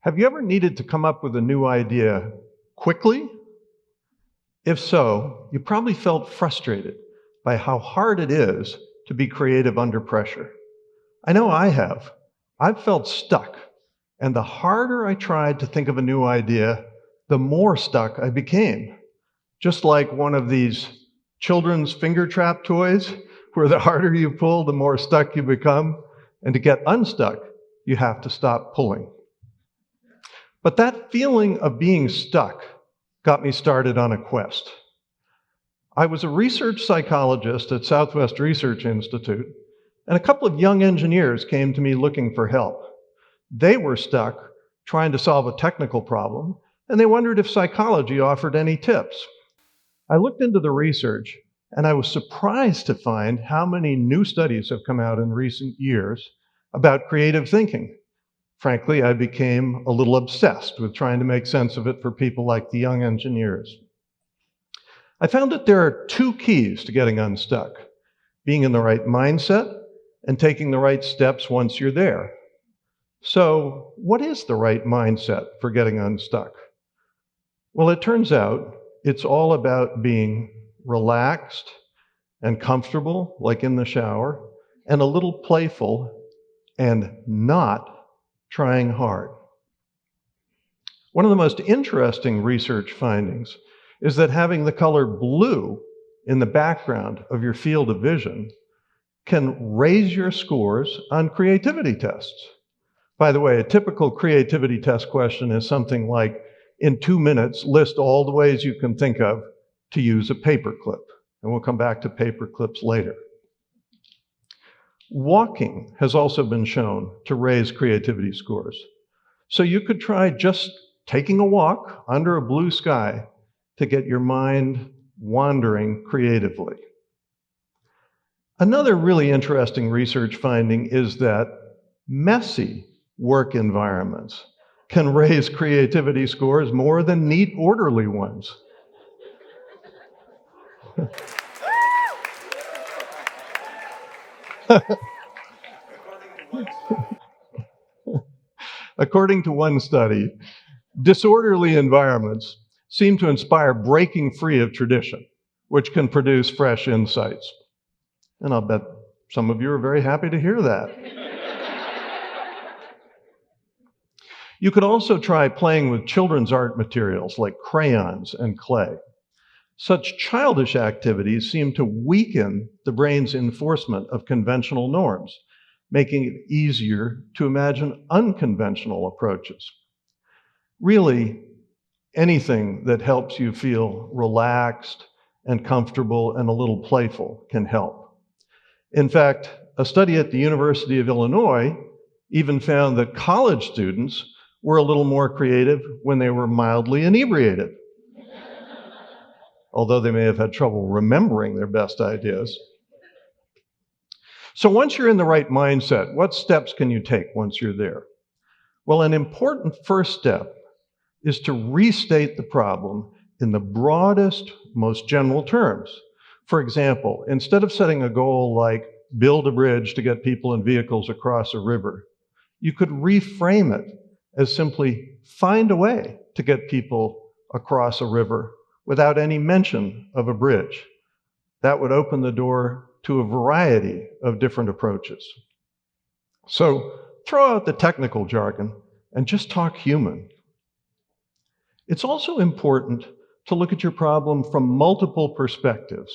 Have you ever needed to come up with a new idea quickly? If so, you probably felt frustrated by how hard it is to be creative under pressure. I know I have. I've felt stuck, and the harder I tried to think of a new idea, the more stuck I became. Just like one of these children's finger trap toys, where the harder you pull, the more stuck you become, and to get unstuck, you have to stop pulling. But that feeling of being stuck got me started on a quest. I was a research psychologist at Southwest Research Institute, and a couple of young engineers came to me looking for help. They were stuck trying to solve a technical problem, and they wondered if psychology offered any tips. I looked into the research, and I was surprised to find how many new studies have come out in recent years about creative thinking. Frankly, I became a little obsessed with trying to make sense of it for people like the young engineers. I found that there are two keys to getting unstuck: being in the right mindset and taking the right steps once you're there. So, what is the right mindset for getting unstuck? Well, it turns out it's all about being relaxed and comfortable, like in the shower, and a little playful, and not trying hard. One of the most interesting research findings is that having the color blue in the background of your field of vision can raise your scores on creativity tests. By the way, a typical creativity test question is something like, in 2 minutes, list all the ways you can think of to use a paperclip. And we'll come back to paperclips later. Walking has also been shown to raise creativity scores. So you could try just taking a walk under a blue sky to get your mind wandering creatively. Another really interesting research finding is that messy work environments can raise creativity scores more than neat, orderly ones. According to one study, disorderly environments seem to inspire breaking free of tradition, which can produce fresh insights. And I'll bet some of you are very happy to hear that. You could also try playing with children's art materials like crayons and clay. Such childish activities seem to weaken the brain's enforcement of conventional norms, making it easier to imagine unconventional approaches. Really, anything that helps you feel relaxed and comfortable and a little playful can help. In fact, a study at the University of Illinois even found that college students were a little more creative when they were mildly inebriated, although they may have had trouble remembering their best ideas. So once you're in the right mindset, what steps can you take once you're there? Well, an important first step is to restate the problem in the broadest, most general terms. For example, instead of setting a goal like build a bridge to get people and vehicles across a river, you could reframe it as simply find a way to get people across a river without any mention of a bridge. That would open the door to a variety of different approaches. So throw out the technical jargon and just talk human. It's also important to look at your problem from multiple perspectives.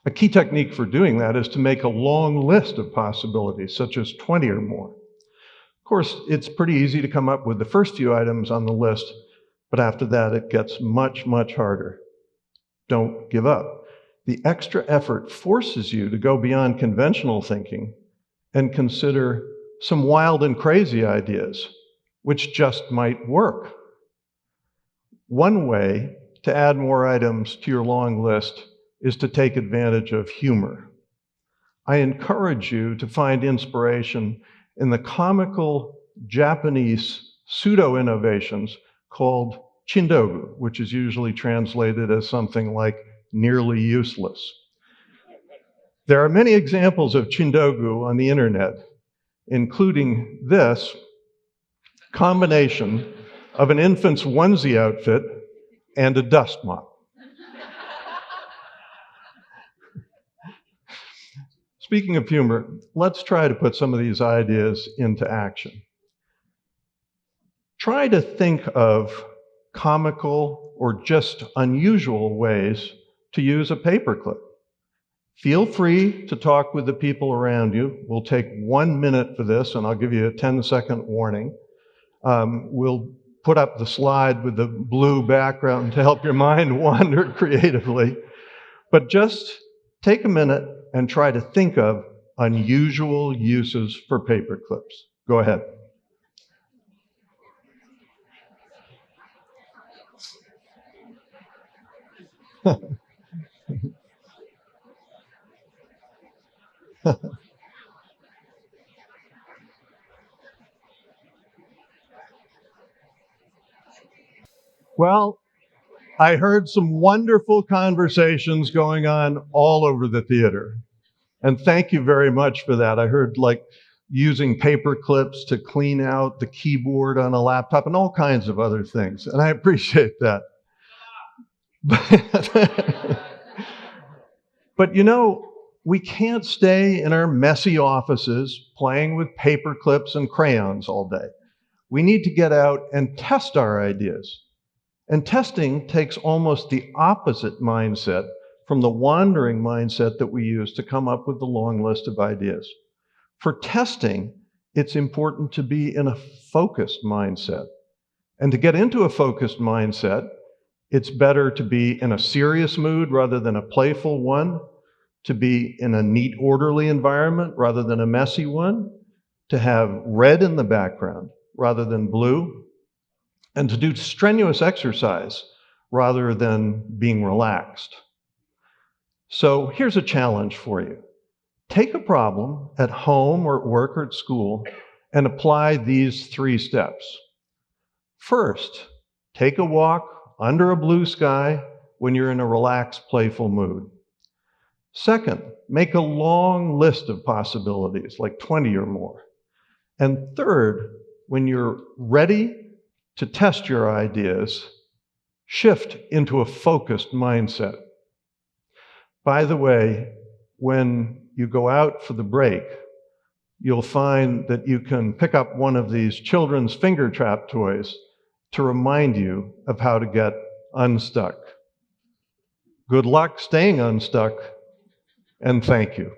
A key technique for doing that is to make a long list of possibilities, such as 20 or more. Of course, it's pretty easy to come up with the first few items on the list, but after that it gets much, much harder. Don't give up. The extra effort forces you to go beyond conventional thinking and consider some wild and crazy ideas, which just might work. One way to add more items to your long list is to take advantage of humor. I encourage you to find inspiration in the comical Japanese pseudo-innovations called chindogu, which is usually translated as something like nearly useless. There are many examples of chindogu on the internet, including this, combination of an infant's onesie outfit and a dust mop. Speaking of humor, let's try to put some of these ideas into action. Try to think of comical or just unusual ways to use a paperclip. Feel free to talk with the people around you. We'll take 1 minute for this, and I'll give you a 10-second warning. We'll put up the slide with the blue background to help your mind wander creatively. But just take a minute and try to think of unusual uses for paperclips. Go ahead. Well, I heard some wonderful conversations going on all over the theater. And thank you very much for that. I heard like using paper clips to clean out the keyboard on a laptop and all kinds of other things. And I appreciate that. But you know, we can't stay in our messy offices playing with paper clips and crayons all day. We need to get out and test our ideas. And testing takes almost the opposite mindset from the wandering mindset that we use to come up with the long list of ideas. For testing, it's important to be in a focused mindset. And to get into a focused mindset, it's better to be in a serious mood rather than a playful one, to be in a neat, orderly environment rather than a messy one, to have red in the background rather than blue, and to do strenuous exercise rather than being relaxed. So here's a challenge for you. Take a problem at home or at work or at school and apply these 3 steps. First, take a walk under a blue sky when you're in a relaxed, playful mood. Second, make a long list of possibilities, like 20 or more. And third, when you're ready to test your ideas, shift into a focused mindset. By the way, when you go out for the break, you'll find that you can pick up one of these children's finger trap toys to remind you of how to get unstuck. Good luck staying unstuck, and thank you.